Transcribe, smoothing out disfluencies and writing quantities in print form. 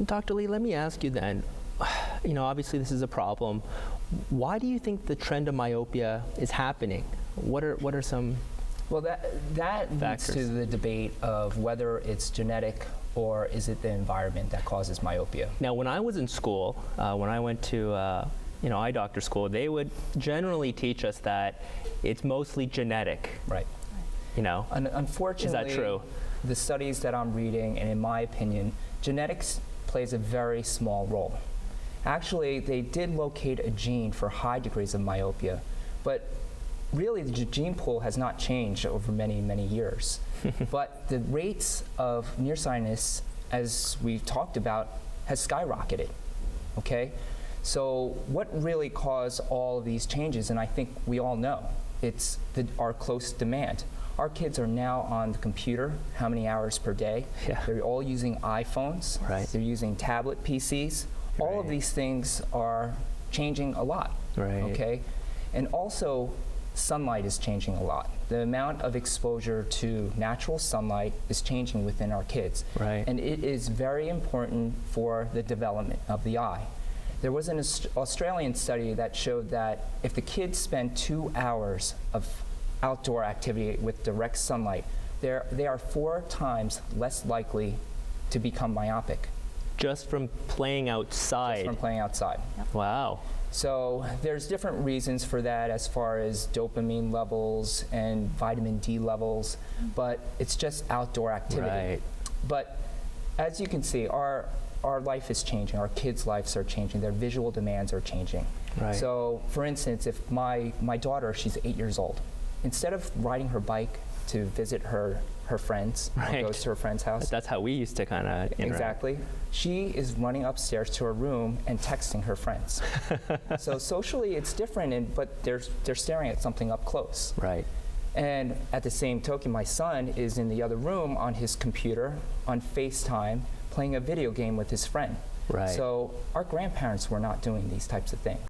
Dr. Lee, let me ask you then, obviously this is a problem. Why do you think the trend of myopia is happening? What are some Well, that leads to the debate of whether it's genetic or is it the environment that causes myopia. Now, when I was in school, when I went to eye doctor school, they would generally teach us that it's mostly genetic. Right. Unfortunately, is that true? The studies that I'm reading, and in my opinion, genetics plays a very small role. Actually, they did locate a gene for high degrees of myopia, but really the gene pool has not changed over many, many years. But the rates of nearsightedness, as we've talked about, has skyrocketed, okay? So what really caused all of these changes, and I think we all know, it's our close demand. Our kids are now on the computer how many hours per day? Yeah. They're all using iPhones. Right. They're using tablet PCs. Right. All of these things are changing a lot. Right. Okay? And also, sunlight is changing a lot. The amount of exposure to natural sunlight is changing within our kids. Right. And it is very important for the development of the eye. There was an Australian study that showed that if the kids spend 2 hours of outdoor activity with direct sunlight, they are 4 times less likely to become myopic. Just from playing outside? Just from playing outside. Yep. Wow. So there's different reasons for that as far as dopamine levels and vitamin D levels, but it's just outdoor activity. Right. But as you can see, our life is changing, our kids' lives are changing, their visual demands are changing. Right. So for instance, if my daughter, she's 8 years old, instead of riding her bike to visit her friends, right. goes to her friend's house. That's how we used to kind of interact. Exactly. She is running upstairs to her room and texting her friends. So socially it's different, but they're staring at something up close. Right. And at the same token, my son is in the other room on his computer, on FaceTime, playing a video game with his friend. Right. So our grandparents were not doing these types of things.